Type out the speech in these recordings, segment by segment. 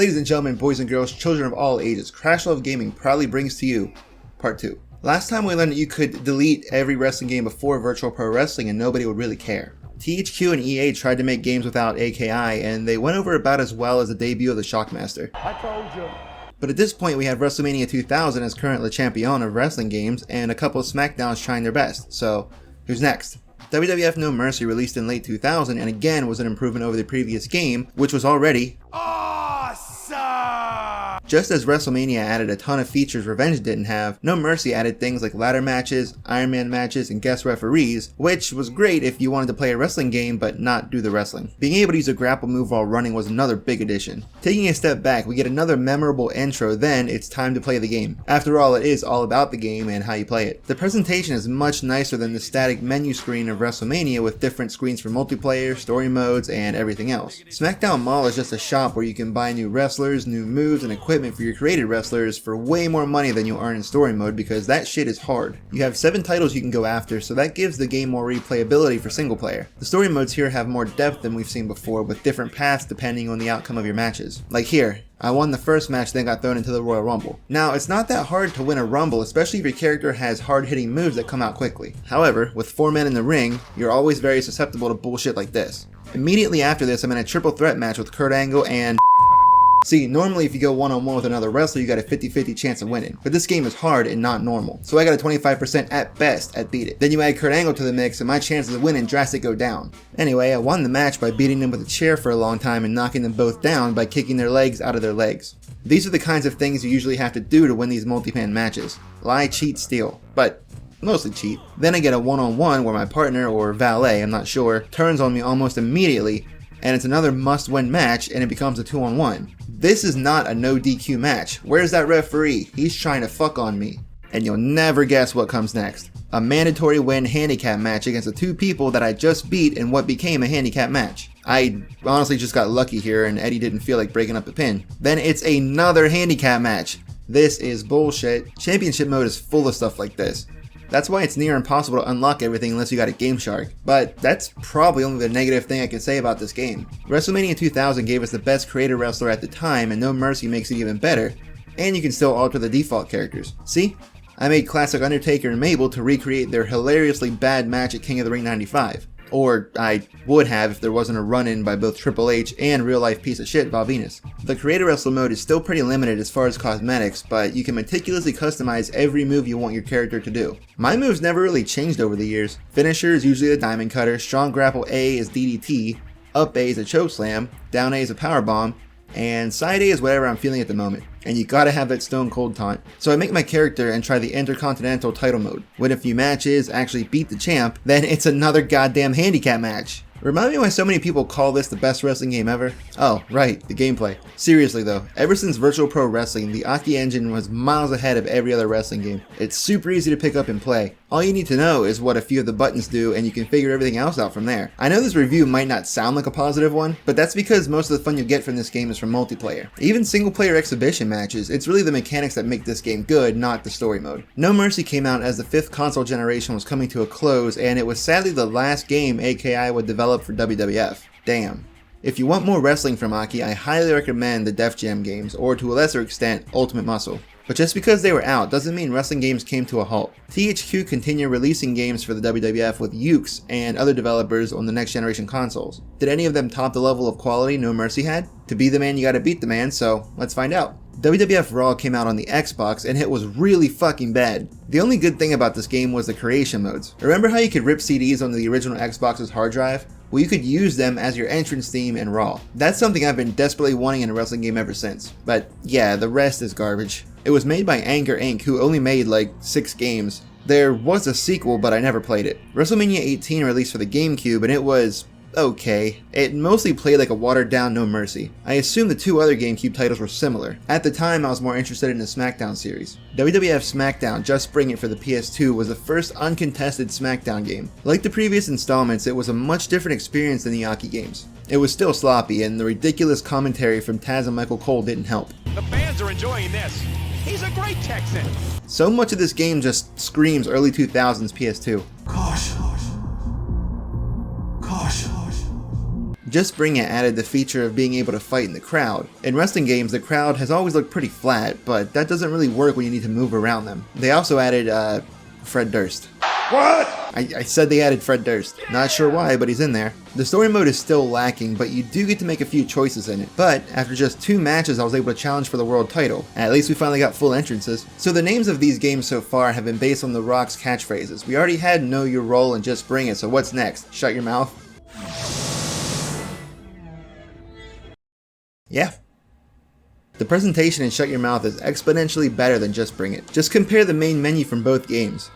Ladies and gentlemen, boys and girls, children of all ages, CrashLove Gaming proudly brings to you Part 2. Last time we learned that you could delete every wrestling game before Virtual Pro Wrestling and nobody would really care. THQ and EA tried to make games without AKI and they went over about as well as the debut of the Shockmaster. I told you. But at this point we have Wrestlemania 2000 as current Le Champion of wrestling games and a couple of Smackdowns trying their best, so who's next? WWF No Mercy released in late 2000 and again was an improvement over the previous game, which was already awesome! Just as Wrestlemania added a ton of features Revenge didn't have, No Mercy added things like ladder matches, Iron Man matches, and guest referees, which was great if you wanted to play a wrestling game but not do the wrestling. Being able to use a grapple move while running was another big addition. Taking a step back, we get another memorable intro, then it's time to play the game. After all, it is all about the game and how you play it. The presentation is much nicer than the static menu screen of WrestleMania with different screens for multiplayer, story modes, and everything else. Smackdown Mall is just a shop where you can buy new wrestlers, new moves, and equipment for your created wrestlers for way more money than you earn in story mode because that shit is hard. You have 7 titles you can go after, so that gives the game more replayability for single player. The story modes here have more depth than we've seen before with different paths depending on the outcome of your matches. Like here, I won the first match then got thrown into the Royal Rumble. Now, it's not that hard to win a Rumble, especially if your character has hard-hitting moves that come out quickly. However, with 4 men in the ring, you're always very susceptible to bullshit like this. Immediately after this, I'm in a triple threat match with Kurt Angle and see, normally if you go one-on-one with another wrestler, you got a 50-50 chance of winning. But this game is hard and not normal. So I got a 25% at best at beat it. Then you add Kurt Angle to the mix and my chances of winning drastically go down. Anyway, I won the match by beating them with a chair for a long time and knocking them both down by kicking their legs out of their legs. These are the kinds of things you usually have to do to win these multi-man matches. Lie, cheat, steal. But mostly cheat. Then I get a one-on-one where my partner, or valet, I'm not sure, turns on me almost immediately, and it's another must-win match and it becomes a 2-on-1. This is not a no DQ match. Where's that referee? He's trying to fuck on me. And you'll never guess what comes next. A mandatory win handicap match against the 2 people that I just beat in what became a handicap match. I honestly just got lucky here and Eddie didn't feel like breaking up the pin. Then it's another handicap match. This is bullshit. Championship mode is full of stuff like this. That's why it's near impossible to unlock everything unless you got a Game Shark. But that's probably only the negative thing I can say about this game. Wrestlemania 2000 gave us the best created wrestler at the time and No Mercy makes it even better. And you can still alter the default characters. See? I made classic Undertaker and Mabel to recreate their hilariously bad match at King of the Ring 95. Or I would have if there wasn't a run-in by both Triple H and real-life piece of shit Val Venus. The Creator Wrestler mode is still pretty limited as far as cosmetics, but you can meticulously customize every move you want your character to do. My moves never really changed over the years. Finisher is usually a Diamond Cutter, Strong Grapple A is DDT, Up A is a Chokeslam, Down A is a Powerbomb, and Side A is whatever I'm feeling at the moment. And you gotta have that Stone Cold taunt. So I make my character and try the Intercontinental title mode. Win a few matches, actually beat the champ, then it's another goddamn handicap match. Remind me why so many people call this the best wrestling game ever? Oh, right, the gameplay. Seriously though, ever since Virtual Pro Wrestling, the Aki engine was miles ahead of every other wrestling game. It's super easy to pick up and play. All you need to know is what a few of the buttons do and you can figure everything else out from there. I know this review might not sound like a positive one, but that's because most of the fun you get from this game is from multiplayer. Even single player exhibition matches, it's really the mechanics that make this game good, not the story mode. No Mercy came out as the 5th console generation was coming to a close and it was sadly the last game AKI would develop for WWF. Damn. If you want more wrestling from Aki, I highly recommend the Def Jam games, or to a lesser extent, Ultimate Muscle. But just because they were out doesn't mean wrestling games came to a halt. THQ continued releasing games for the WWF with Ukes and other developers on the next generation consoles. Did any of them top the level of quality No Mercy had? To be the man you gotta beat the man, so let's find out. WWF Raw came out on the Xbox and it was really fucking bad. The only good thing about this game was the creation modes. Remember how you could rip CDs onto the original Xbox's hard drive? Well, you could use them as your entrance theme in Raw. That's something I've been desperately wanting in a wrestling game ever since. But yeah, the rest is garbage. It was made by Anger Inc., who only made like 6 games. There was a sequel, but I never played it. Wrestlemania 18 released for the GameCube and it was okay. It mostly played like a watered down No Mercy. I assume the 2 other GameCube titles were similar. At the time I was more interested in the Smackdown series. WWF Smackdown, Just Bring It for the PS2, was the first uncontested Smackdown game. Like the previous installments, it was a much different experience than the Aki games. It was still sloppy and the ridiculous commentary from Taz and Michael Cole didn't help. The fans are enjoying this. He's a great Texan. So much of this game just screams early 2000s PS2. Caution. Just Bring It added the feature of being able to fight in the crowd. In wrestling games, the crowd has always looked pretty flat, but that doesn't really work when you need to move around them. They also added, Fred Durst. What? I said they added Fred Durst. Not sure why, but he's in there. The story mode is still lacking, but you do get to make a few choices in it. But after just 2 matches, I was able to challenge for the world title. At least we finally got full entrances. So the names of these games so far have been based on The Rock's catchphrases. We already had Know Your Role and Just Bring It, so what's next? Shut your mouth? Yeah. The presentation in Shut Your Mouth is exponentially better than Just Bring It. Just compare the main menu from both games.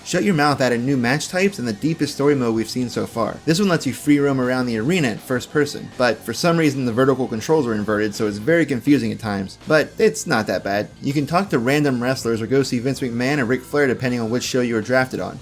Shut Your Mouth added new match types and the deepest story mode we've seen so far. This one lets you free roam around the arena at first person, but for some reason the vertical controls are inverted, so it's very confusing at times. But it's not that bad. You can talk to random wrestlers or go see Vince McMahon or Ric Flair depending on which show you were drafted on.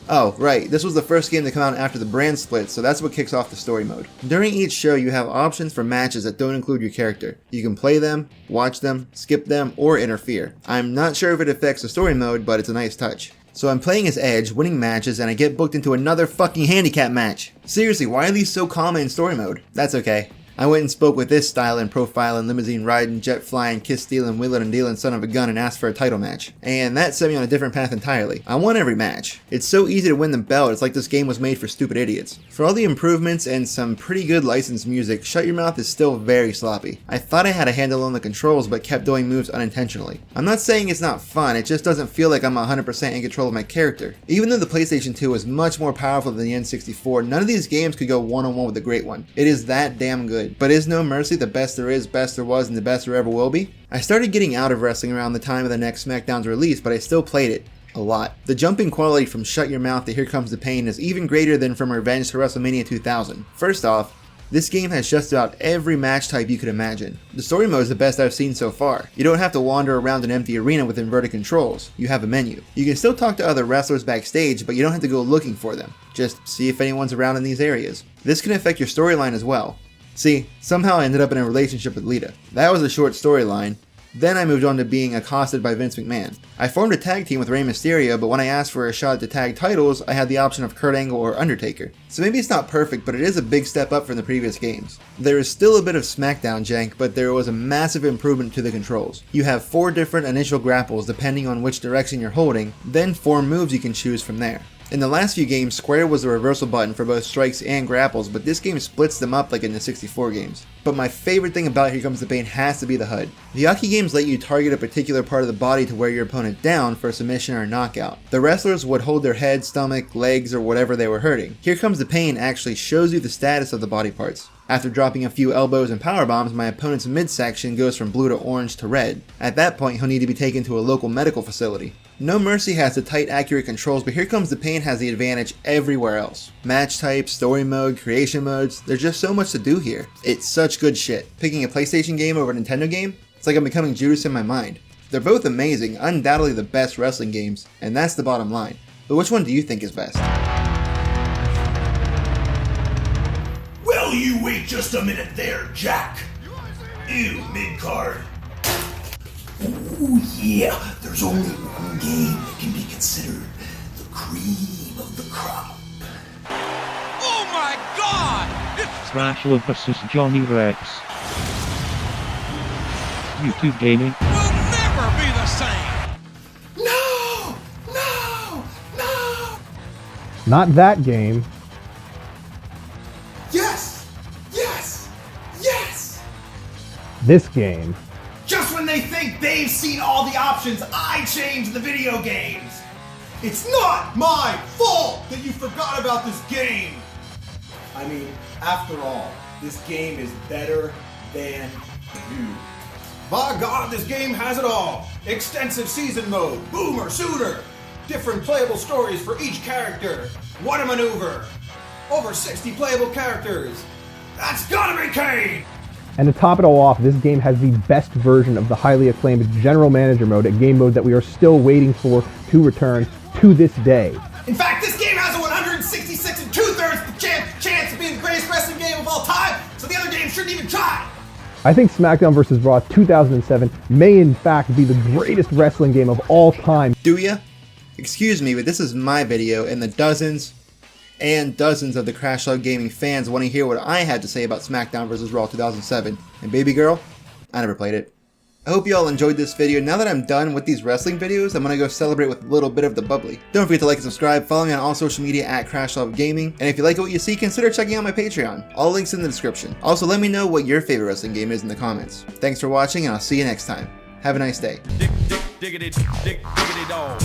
Oh, right, this was the first game to come out after the brand split, so that's what kicks off the story mode. During each show, you have options for matches that don't include your character. You can play them, watch them, skip them, or interfere. I'm not sure if it affects the story mode, but it's a nice touch. So I'm playing as Edge, winning matches, and I get booked into another fucking handicap match. Seriously, why are these so common in story mode? That's okay. I went and spoke with this styling, profiling, limousine riding, jet flying, kiss stealing, wheeling and dealing son of a gun and asked for a title match. And that set me on a different path entirely. I won every match. It's so easy to win the belt, it's like this game was made for stupid idiots. For all the improvements and some pretty good licensed music, Shut Your Mouth is still very sloppy. I thought I had a handle on the controls but kept doing moves unintentionally. I'm not saying it's not fun, it just doesn't feel like I'm 100% in control of my character. Even though the PlayStation 2 is much more powerful than the N64, none of these games could go one-on-one with the great one. It is that damn good. But is No Mercy the best there is, best there was, and the best there ever will be? I started getting out of wrestling around the time of the next Smackdown's release, but I still played it. A lot. The jumping quality from Shut Your Mouth to Here Comes the Pain is even greater than from Revenge to WrestleMania 2000. First off, this game has just about every match type you could imagine. The story mode is the best I've seen so far. You don't have to wander around an empty arena with inverted controls. You have a menu. You can still talk to other wrestlers backstage, but you don't have to go looking for them. Just see if anyone's around in these areas. This can affect your storyline as well. See, somehow I ended up in a relationship with Lita. That was a short storyline. Then I moved on to being accosted by Vince McMahon. I formed a tag team with Rey Mysterio, but when I asked for a shot at the tag titles, I had the option of Kurt Angle or Undertaker. So maybe it's not perfect, but it is a big step up from the previous games. There is still a bit of Smackdown jank, but there was a massive improvement to the controls. You have 4 different initial grapples depending on which direction you're holding, then 4 moves you can choose from there. In the last few games, square was the reversal button for both strikes and grapples, but this game splits them up like in the 64 games. But my favorite thing about Here Comes the Pain has to be the HUD. The Aki games let you target a particular part of the body to wear your opponent down for a submission or a knockout. The wrestlers would hold their head, stomach, legs, or whatever they were hurting. Here Comes the Pain actually shows you the status of the body parts. After dropping a few elbows and power bombs, my opponent's midsection goes from blue to orange to red. At that point, he'll need to be taken to a local medical facility. No Mercy has the tight, accurate controls, but Here Comes the Pain has the advantage everywhere else. Match types, story mode, creation modes, there's just so much to do here. It's such good shit. Picking a PlayStation game over a Nintendo game? It's like I'm becoming Judas in my mind. They're both amazing, undoubtedly the best wrestling games, and that's the bottom line. But which one do you think is best? Well, you wait just a minute there, Jack. Ew, mid-card. Ooh, yeah, there's only one game that can be considered the cream of the crop. Oh my God! CrashLove vs Johnny Rex. YouTube Gaming. We'll never be the same! No! No! No! Not that game. Yes! Yes! Yes! This game. Just when they think they've seen all the options, I change the video games! It's not my fault that you forgot about this game! I mean, after all, this game is better than you. By God, this game has it all! Extensive season mode, boomer, sooner, different playable stories for each character, what a maneuver, over 60 playable characters. That's gotta be Kane! And to top it all off, this game has the best version of the highly acclaimed General Manager mode, a game mode that we are still waiting for to return to this day. In fact, this game has a 166 and 2/3 chance of being the greatest wrestling game of all time, so the other games shouldn't even try! I think Smackdown vs. Raw 2007 may in fact be the greatest wrestling game of all time. Do ya? Excuse me, but this is my video, and the dozens, and dozens of the CrashLove Gaming fans want to hear what I had to say about SmackDown vs. Raw 2007. And baby girl, I never played it. I hope you all enjoyed this video. Now that I'm done with these wrestling videos, I'm gonna go celebrate with a little bit of the bubbly. Don't forget to like and subscribe, follow me on all social media at CrashLove Gaming, and if you like what you see, consider checking out my Patreon. All links in the description. Also, let me know what your favorite wrestling game is in the comments. Thanks for watching, and I'll see you next time. Have a nice day. Diggity dog.